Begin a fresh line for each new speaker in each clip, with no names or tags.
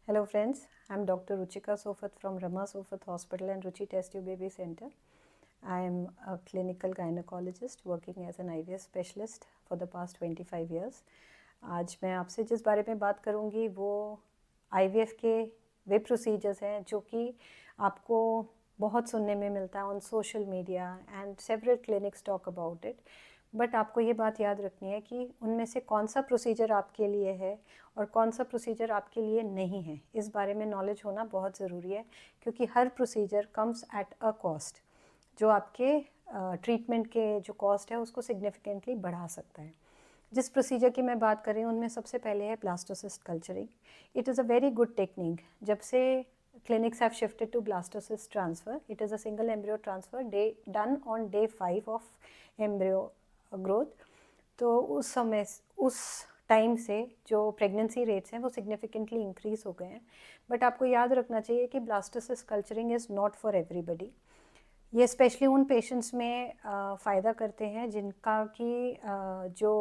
Hello friends, I'm Dr. Ruchika Sofat from Rama Sofat Hospital and Ruchi Test Tube Baby Center. I am a clinical gynecologist working as an IVF specialist for the past 25 years. आज मैं आपसे जिस बारे में बात करूँगी वो IVF के वे प्रोसीजर्स हैं जो कि आपको बहुत सुनने में मिलता है on social media and several clinics talk about it. But आपको ये बात याद रखनी है कि उनमें से कौन सा प्रोसीजर आपके लिए है और कौन सा प्रोसीजर आपके लिए नहीं है. इस बारे में नॉलेज होना बहुत ज़रूरी है क्योंकि हर procedure comes at a cost जो आपके ट्रीटमेंट के जो कॉस्ट है उसको सिग्निफिकेंटली बढ़ा सकता है. जिस प्रोसीजर की मैं बात कर रही हूँ उनमें सबसे पहले है blastocyst culturing. It is a very good technique. जब से clinics have shifted to blastocyst transfer, it is a single embryo transfer done on day 5 of embryo growth. तो उस समय उस टाइम से जो प्रेगनेंसी रेट्स हैं वो सिग्निफिकेंटली इंक्रीज हो गए हैं. बट आपको याद रखना चाहिए कि blastocyst culturing is not for everybody. ये स्पेशली उन पेशेंट्स में फ़ायदा करते हैं जिनका कि जो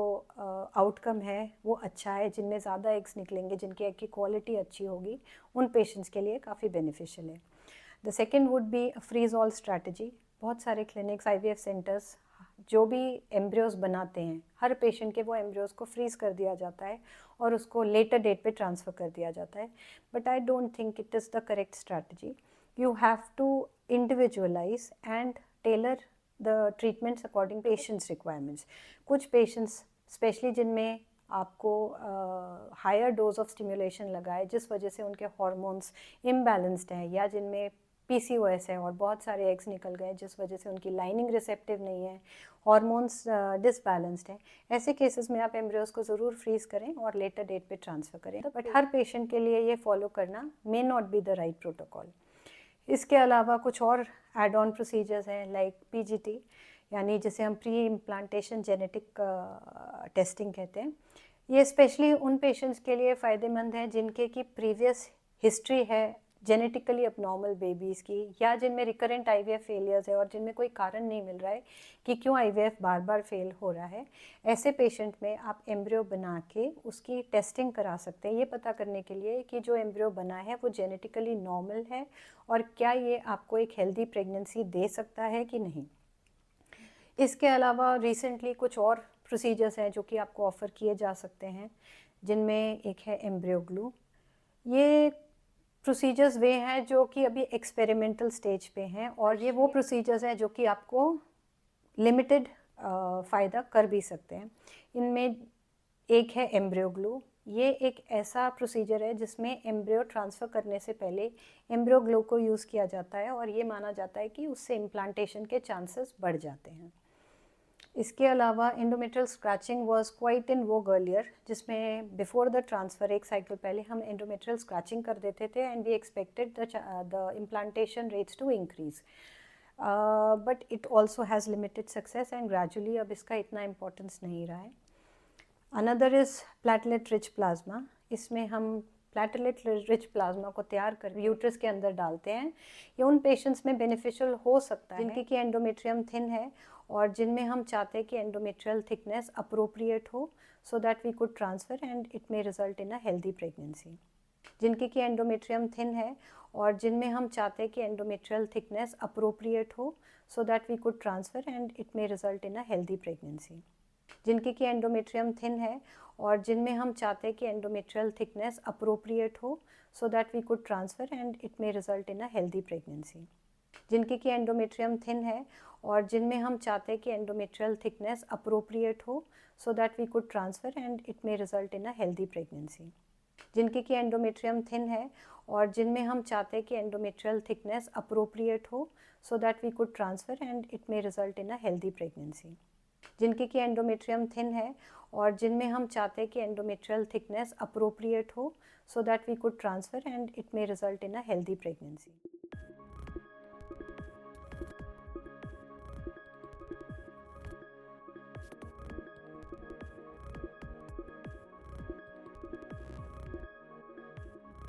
आउटकम है वो अच्छा है, जिनमें ज़्यादा एग्स निकलेंगे, जिनकी एग की क्वालिटी अच्छी होगी. उन पेशेंट्स के लिए काफ़ी बेनिफिशियल है. The second would be freeze all strategy. बहुत सारे क्लिनिक्स, IVF सेंटर्स जो भी एम्ब्रियोज बनाते हैं, हर पेशेंट के वो एम्ब्रियोज को फ्रीज कर दिया जाता है और उसको लेटर डेट पे ट्रांसफ़र कर दिया जाता है. But I don't think it is the correct strategy. You have to individualize and tailor the treatments according to patient's requirements. कुछ patients स्पेशली जिनमें आपको हायर डोज ऑफ स्टिमुलेशन लगा है जिस वजह से उनके हॉर्मोन्स इम्बैलेंस्ड हैं या जिनमें PCOS है और बहुत सारे एग्स निकल गए जिस वजह से उनकी लाइनिंग रिसेप्टिव नहीं है, हॉर्मोन्स डिसबैलेंस्ड हैं, ऐसे केसेस में आप एम्ब्रियोज को ज़रूर फ्रीज करें और लेटर डेट पे ट्रांसफ़र करें. बट हर पेशेंट के लिए ये फॉलो करना may not be the right protocol. इसके अलावा कुछ और एड ऑन प्रोसीजर्स हैं लाइक PGT, यानी जिसे हम प्री इम्प्लांटेशन जेनेटिक टेस्टिंग कहते हैं. ये स्पेशली उन पेशेंट्स के लिए फ़ायदेमंद है जिनके की प्रीवियस हिस्ट्री है जेनेटिकली अबनॉर्मल बेबीज़ की, या जिनमें रिकरेंट IVF फेलियर्स है और जिनमें कोई कारण नहीं मिल रहा है कि क्यों IVF बार बार फेल हो रहा है. ऐसे पेशेंट में आप एम्ब्रियो बना के उसकी टेस्टिंग करा सकते हैं ये पता करने के लिए कि जो एम्ब्रियो बना है वो जेनेटिकली नॉर्मल है और क्या ये आपको एक हेल्दी प्रेगनेंसी दे सकता है कि नहीं. इसके अलावा रिसेंटली कुछ और प्रोसीजर्स हैं जो कि आपको ऑफ़र किए जा सकते हैं, जिनमें एक है एम्ब्रियो ग्लू. ये प्रोसीजर्स वे हैं जो कि अभी एक्सपेरिमेंटल स्टेज पे हैं और ये वो प्रोसीजर्स हैं जो कि आपको लिमिटेड फ़ायदा कर भी सकते हैं. इनमें एक है एम्ब्रियो ग्लू. ये एक ऐसा प्रोसीजर है जिसमें एम्ब्रियो ट्रांसफ़र करने से पहले एम्ब्रियो ग्लू को यूज़ किया जाता है और ये माना जाता है कि उससे इम्प्लांटेशन के चांसेस बढ़ जाते हैं. इसके अलावा endometrial scratching was quite in vogue earlier, जिसमें बिफोर द ट्रांसफ़र एक साइकिल पहले हम एंडोमेट्रियल स्क्रैचिंग कर देते थे and we expected the implantation rates to increase. But it also has limited success and gradually अब इसका इतना इम्पोर्टेंस नहीं रहा है. Another is platelet rich plasma. इसमें हम प्लेटलेट रिच प्लाज्मा को तैयार कर यूट्रस के अंदर डालते हैं. ये उन पेशेंट्स में बेनिफिशियल हो सकता है जिनकी की एंडोमेट्रियम थिन है और जिनमें हम चाहते हैं कि एंडोमेट्रियल थिकनेस अप्रोप्रिएट हो so that we could transfer and it may result in a healthy pregnancy. जिनकी की एंडोमेट्रियम थिन है और जिनमें हम चाहते हैं कि एंडोमेट्रियल थिकनेस अप्रोप्रिएट हो so that we could transfer and it may result in a healthy pregnancy. जिनकी की एंडोमेट्रियम थिन है और जिनमें हम चाहते हैं कि एंडोमेट्रियल थिकनेस अप्रोप्रिएट हो so that we could transfer and it may result in a healthy pregnancy. जिनकी की एंडोमेट्रियम थिन है और जिनमें हम चाहते हैं कि एंडोमेट्रियल थिकनेस अप्रोप्रिएट हो so that we could transfer and it may result in a healthy pregnancy. जिनकी की एंडोमेट्रियम थिन है और जिनमें हम चाहते हैं कि एंडोमेट्रियल थिकनेस अप्रोप्रिएट हो so that we could transfer and it may result in a healthy pregnancy. जिनकी की एंडोमेट्रियम थिन है और जिनमें हम चाहते हैं कि एंडोमेट्रियल थिकनेस अप्रोप्रिएट हो so that we could transfer and it may result in a healthy pregnancy.